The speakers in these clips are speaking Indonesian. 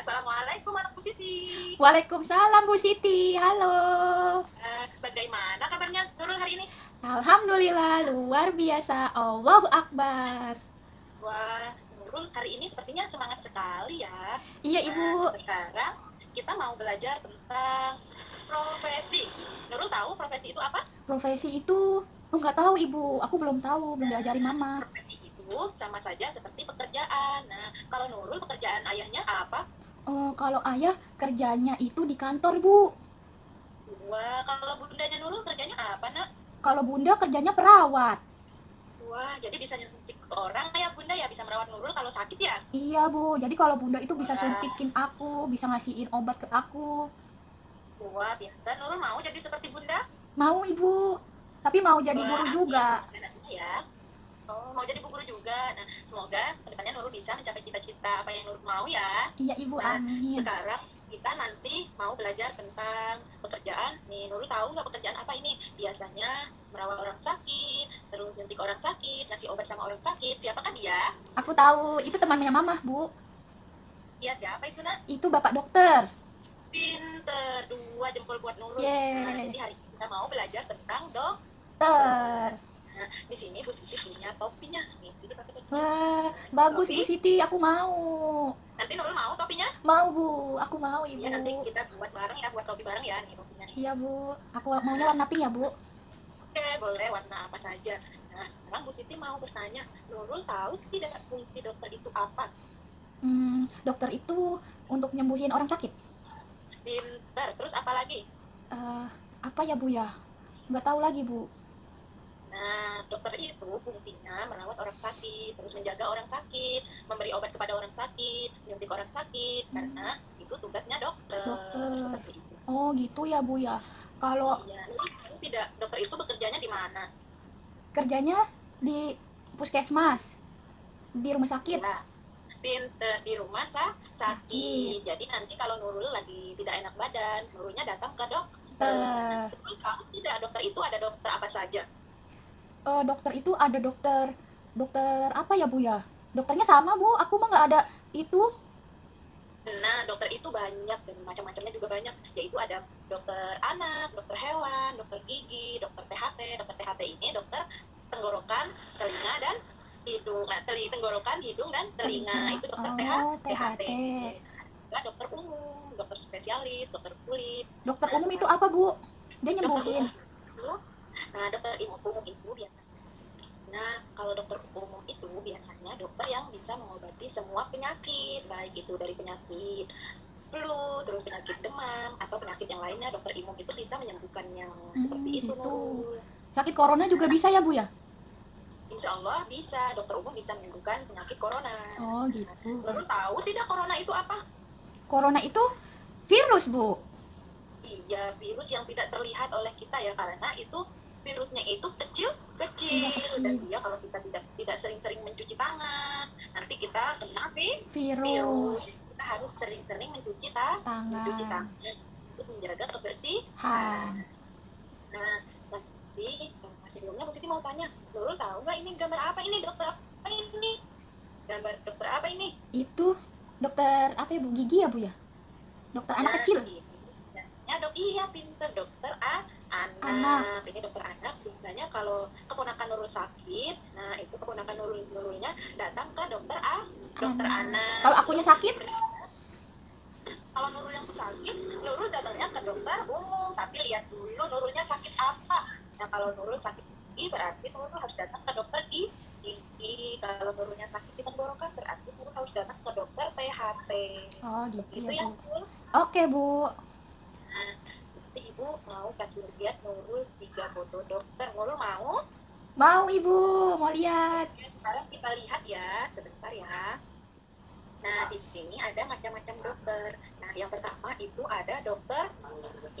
Assalamualaikum anak Bu Siti. Waalaikumsalam Bu Siti, halo. Bagaimana kabarnya Nurul hari ini? Alhamdulillah luar biasa, Allahu Akbar. Wah, Nurul hari ini sepertinya semangat sekali ya. Iya Nah, Ibu, sekarang kita mau belajar tentang profesi. Nurul tahu profesi itu apa? profesi itu, nggak tahu Ibu, aku belum tahu, belum diajarin Mama. Profesi itu sama saja seperti pekerjaan. Nah, kalau Nurul pekerjaan ayahnya apa? Kalau ayah kerjanya itu di kantor Bu, Wah, kalau bundanya Nurul kerjanya apa, Nak? kalau Bunda kerjanya perawat. Wah, jadi bisa nyuntik ke orang ya Bunda ya, bisa merawat Nurul kalau sakit ya? Iya Bu, jadi kalau Bunda itu bisa Wah, suntikin aku, bisa ngasihin obat ke aku. wah biasa Nurul mau jadi seperti Bunda? Mau Ibu, tapi mau jadi Wah, guru amin. juga. Semoga nantinya ya. Oh, mau jadi bu guru juga. Nah, semoga kedepannya Nurul bisa mencapai cita-cita apa yang Nurul mau ya. Iya Ibu, Nah, amin. sekarang kita nanti mau belajar tentang pekerjaan. Nih, Nurul tahu nggak pekerjaan apa ini? Biasanya merawat orang sakit, terus nyuntik orang sakit, ngasih obat sama orang sakit. Siapakah dia? Aku tahu, itu temannya Mama Bu, Dia siapa itu, Nak? itu Bapak dokter. Pinter. Dua jempol buat Nurul. Nah, Yeay. jadi hari ini kita mau belajar tentang dokter. Ter. Nah, di sini Bu Siti punya topinya. Nih, Bu Siti pakai topinya. Wah, Nah, ini bagus topi. Bu Siti, aku mau. Nanti Nurul mau topinya? Mau Bu, aku mau Ya nanti Ibu. kita buat bareng ya, buat topi bareng ya nih topinya nih. Iya Bu, aku maunya Nah, warna pink ya Bu. oke, boleh warna apa saja. Nah, sekarang Bu Siti mau bertanya, Nurul tahu tidak fungsi dokter itu apa? Dokter itu untuk nyembuhin orang sakit. Pinter. Terus apa lagi? Eh, apa ya Bu ya? Nggak tahu lagi Bu. Nah, dokter itu fungsinya merawat orang sakit, terus menjaga orang sakit, memberi obat kepada orang sakit, menyuntik orang sakit, Hmm, karena itu tugasnya dokter. dokter. Seperti itu. Oh gitu ya Bu ya. Kalau Iya, Nurul tahu tidak dokter itu bekerjanya di mana? kerjanya di puskesmas, di rumah sakit. Ya, pinter di rumah Sakit. sakit. Jadi nanti kalau Nurul lagi tidak enak badan, Nurulnya datang ke dokter. Nah, Ter. Nurul tahu tidak dokter itu ada dokter apa saja? Dokter itu ada dokter. Dokter apa ya Bu ya? Dokternya sama Bu, aku mah nggak ada itu. Nah, dokter itu banyak dan macam-macamnya juga banyak. Yaitu ada dokter anak, dokter hewan, dokter gigi, dokter THT. Dokter THT ini dokter tenggorokan, telinga dan hidung. Nah, tenggorokan, hidung dan telinga Telinga. itu dokter Oh, THT. THT. Nah, dokter umum, dokter spesialis, dokter kulit. Dokter Nah, umum itu sekarang apa, Bu? Dia dokter nyembuhin. umum itu, nah dokter umum itu biasanya. Nah, kalau dokter umum itu biasanya dokter yang bisa mengobati semua penyakit, baik itu dari penyakit flu, terus penyakit demam, atau penyakit yang lainnya, dokter umum itu bisa menyembuhkannya. Seperti itu, Gitu. Nurul. Sakit corona juga bisa ya, Bu ya? Insya Allah bisa, dokter umum bisa menyembuhkan penyakit corona. Oh, Nah, gitu. Nurul tahu tidak corona itu apa? Corona itu virus, Bu. Iya, virus yang tidak terlihat oleh kita ya, karena itu virusnya itu Iya, kecil dan kecil. dia kalau kita tidak sering-sering mencuci tangan, nanti kita kena virus. Virus. Kita harus sering-sering mencuci Tangan. tangan untuk menjaga kebersihan. Han. Nah, nanti masih sebelumnya Bu Siti mau tanya, Nurul tahu nggak ini gambar apa ini, dokter apa ini? Gambar dokter apa ini? Itu dokter apa ya, Bu? Gigi ya, Bu ya? Dokter anak Nah, kecil. ini ya dok, iya pinter dokter Anak. anak. Ini dokter anak biasanya kalau keponakan Nurul sakit, nah itu keponakan Nurulnya datang ke dokter Anak. anak. Kalau akunya sakit, Kalau Nurul yang sakit, Nurul datangnya ke dokter umum, tapi lihat dulu Nurulnya sakit apa. Nah, kalau Nurul sakit gigi, berarti Nurul harus datang ke dokter gigi. Kalau Nurulnya sakit di tenggorokan, berarti Nurul harus datang ke dokter THT. oh gitu Itu ya, ya, Bu. Nurul. Oke, Bu. Nah, nanti Ibu mau kasih lihat Nurul 3 foto dokter. Nurul mau? Mau, Ibu. Mau lihat. Oke, sekarang kita lihat ya, sebentar ya. Nah, di sini ada macam-macam dokter. Nah, yang pertama itu ada dokter,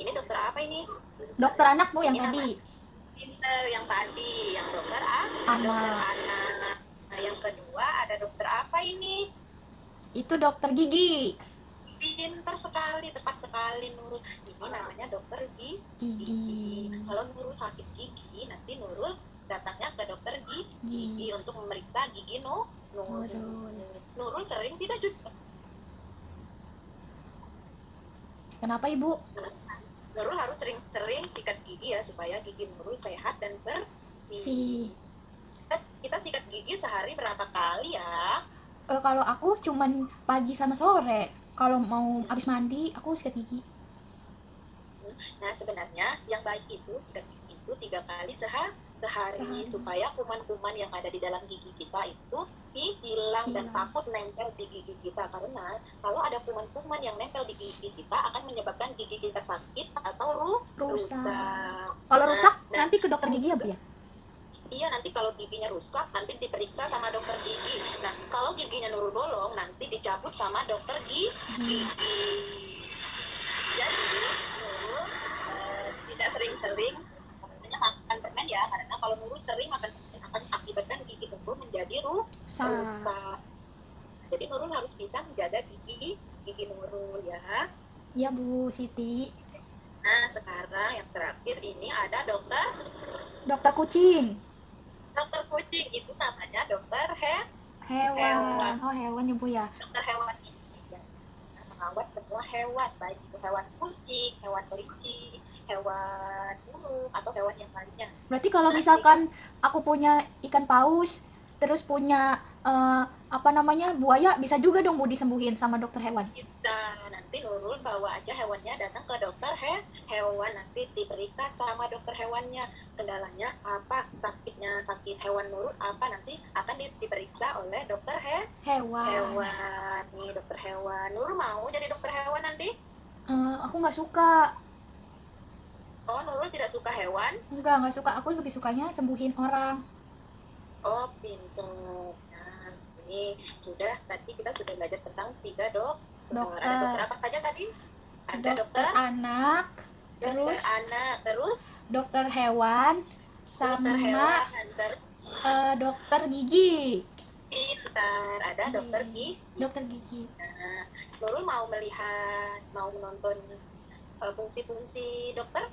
ini dokter apa ini? Dokter anak, Bu, yang Ini nama tadi. pinter yang tadi, yang dokter dokter Anak. anak. Nah, yang kedua ada dokter apa ini? Itu dokter gigi. Pinter sekali, tepat sekali Nurul. Ini namanya dokter gigi. Gigi. Kalau Nurul sakit gigi, nanti Nurul datangnya ke dokter gigi Gigi. untuk memeriksa gigi Nurul. Nurul. Nurul sering tidak cuci Kenapa Ibu? Nurul harus sering-sering sikat gigi ya supaya gigi Nurul sehat dan bersih. Kita sikat gigi sehari berapa kali ya? Kalau aku cuman pagi sama sore. Kalau mau habis mandi, aku sikat gigi. Nah, sebenarnya yang baik itu sikat gigi itu 3 kali sehari supaya kuman-kuman yang ada di dalam gigi kita itu hilang dan takut nempel di gigi kita. Karena kalau ada kuman-kuman yang nempel di gigi kita akan menyebabkan gigi kita sakit atau rusak. Kalau rusak nanti ke dokter gigi ya Bu ya? Iya, nanti kalau giginya rusak, nanti diperiksa sama dokter gigi. Nah, kalau giginya Nurul bolong, nanti dicabut sama dokter gigi. Jadi, Nurul tidak sering-sering makan permen ya, karena kalau Nurul sering makan permen akan akibatkan gigi Nurul menjadi rusak. Jadi Nurul harus bisa menjaga gigi Nurul ya. Iya Bu Siti. Nah, sekarang yang terakhir ini ada dokter kucing. Dokter kucing itu namanya dokter hewan. Oh, hewan ya Bu ya. Dokter hewan ini merawat semua hewan, baik itu hewan kucing, hewan kelinci, hewan burung atau hewan yang lainnya. Berarti kalau misalkan aku punya ikan paus, terus punya buaya, bisa juga dong Bu disembuhin sama dokter hewan? Bisa, nanti Nurul bawa aja hewannya datang ke dokter hewan, nanti diperiksa sama dokter hewannya kendalanya apa, sakit hewan Nurul apa, nanti akan diperiksa oleh dokter hewan. Nih dokter hewan, Nurul mau jadi dokter hewan nanti? Aku nggak suka. Oh, Nurul tidak suka hewan? Nggak suka, aku lebih sukanya sembuhin orang. Oh, pintar. Ini sudah, tadi kita sudah belajar tentang 3 dokter. Ada dokter apa saja tadi? Ada dokter anak, terus dokter hewan, sama dokter gigi. Pintar, ada dokter gigi. Nah, Nurul mau menonton fungsi-fungsi dokter,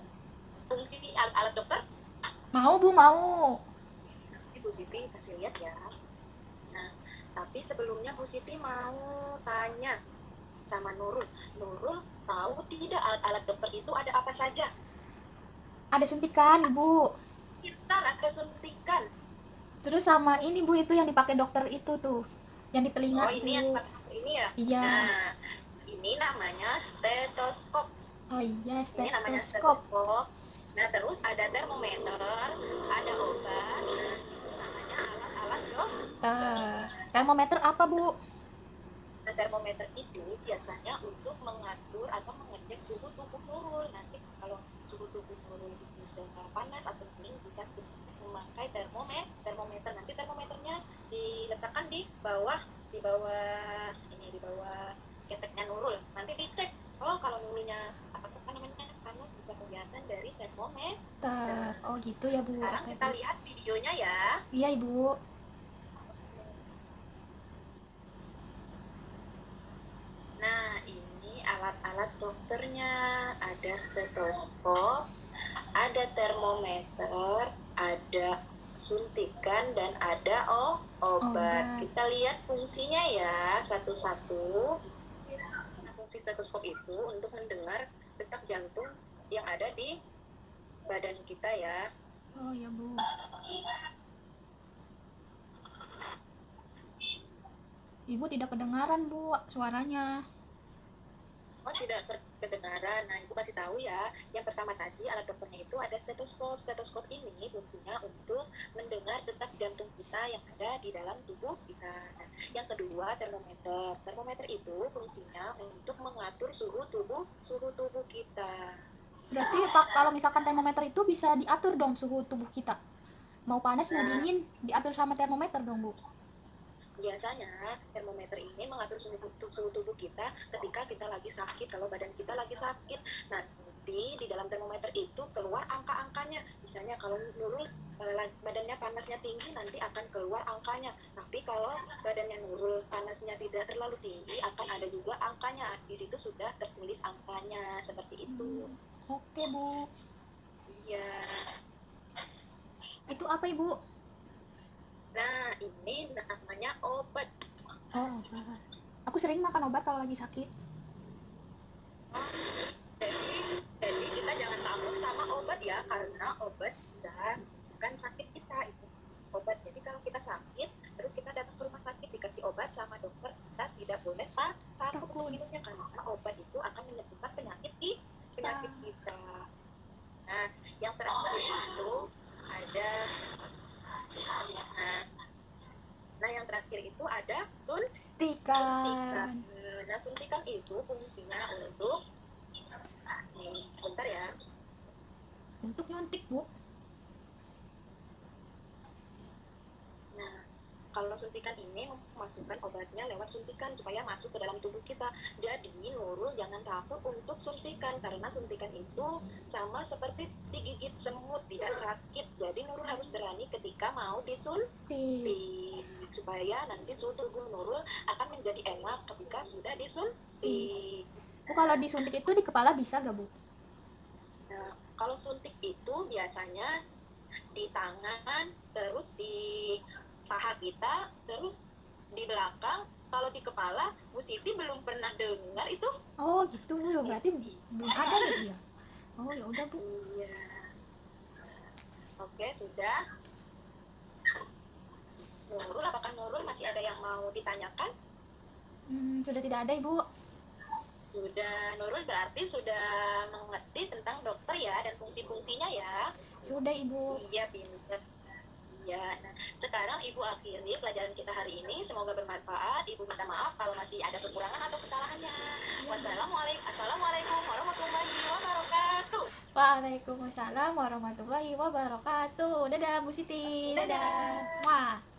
fungsi alat dokter? Mau Bu, mau. Nanti Bu Siti kasih lihat ya. Nah, tapi sebelumnya Bu Siti mau tanya sama Nurul. Nurul tahu tidak alat-alat dokter itu ada apa saja? Ada suntikan, Ibu. Pintar, ada suntikan. Terus sama ini Bu, itu yang dipakai dokter itu tuh, yang di telinga. Oh, ini yang ini ya? Iya. Nah, ini namanya stetoskop. Oh iya, stetoskop. Ini namanya stetoskop. Nah, terus ada termometer, ada obat, namanya alat-alat dokter. Termometer apa Bu? Nah, termometer itu biasanya untuk mengatur atau mengecek suhu tubuh Nurul. Nanti kalau suhu tubuh Nurul itu sudah panas atau dingin, bisa memakai termometer. Nanti termometernya diletakkan di bawah keteknya Nurul. Nanti dicek. Oh, kalau Nurulnya panas, bisa kelihatan dari termometer. Oh gitu ya Bu. Sekarang kita lihat videonya ya. Iya Ibu. Nah, ini alat-alat dokternya. Ada stetoskop, ada termometer, ada suntikan, dan ada obat. Kita lihat fungsinya ya satu-satu. Nah, fungsi stetoskop itu untuk mendengar detak jantung yang ada di badan kita ya. Oh ya Bu. Ibu tidak kedengaran Bu suaranya. Oh, tidak kedengaran. Nah, Ibu kasih tahu ya. Yang pertama tadi alat dokternya itu ada stetoskop. Stetoskop ini fungsinya untuk mendengar detak jantung kita yang ada di dalam tubuh kita. Nah, yang kedua termometer. Termometer itu fungsinya untuk mengatur suhu tubuh kita. Berarti Pak, kalau misalkan termometer itu bisa diatur dong suhu tubuh kita. Mau panas mau dingin diatur sama termometer dong Bu. Biasanya termometer ini mengatur suhu tubuh kita ketika kita lagi sakit, kalau badan kita lagi sakit. Nanti di dalam termometer itu keluar angka-angkanya. Misalnya kalau Nurul badannya panasnya tinggi, nanti akan keluar angkanya. Tapi kalau badannya Nurul panasnya tidak terlalu tinggi, akan ada juga angkanya. Di situ sudah tertulis angkanya, seperti itu. Oke Bu. Iya. Itu apa Ibu? Nah, ini namanya obat. Oh, obat. Aku sering makan obat kalau lagi sakit. obat ya, karena obat bisa bukan sakit kita itu obat. Jadi kalau kita sakit, terus kita datang ke rumah sakit dikasih obat sama dokter, kita tidak boleh takut untuk Takut. minumnya karena obat itu akan menyembuhkan penyakit di penyakit kita. Nah, yang terakhir itu ada nah, nah yang terakhir itu ada suntikan. Suntikan. Nah, suntikan itu fungsinya untuk sebentar ya. Untuk nyuntik, Bu. Nah, kalau suntikan ini memasukkan obatnya lewat suntikan supaya masuk ke dalam tubuh kita. Jadi Nurul jangan takut untuk suntikan karena suntikan itu sama seperti digigit semut, tidak sakit. Jadi Nurul harus berani ketika mau disuntik supaya nanti suhu tubuh Nurul akan menjadi enak ketika sudah disuntik. Bu, kalau disuntik itu di kepala bisa gak, Bu? Nah, kalau suntik itu biasanya di tangan, terus di paha kita, terus di belakang. Kalau di kepala, Bu Siti belum pernah dengar itu. Oh gitu, Bu. Berarti belum ada lagi ya? Oh ya udah, Bu. Iya. Oke, sudah. Nurul, apakah Nurul masih ada yang mau ditanyakan? Sudah tidak ada, Ibu. Sudah, Nurul berarti sudah mengerti tentang dokter ya dan fungsi-fungsinya ya. Sudah, Ibu. Iya, pintar. Ya, nah sekarang Ibu akhiri pelajaran kita hari ini. Semoga bermanfaat. Ibu minta maaf kalau masih ada kekurangan atau kesalahannya. Wassalamualaikum warahmatullahi wabarakatuh. Waalaikumsalam warahmatullahi wabarakatuh. Dadah, Bu Siti. Dadah. Wah.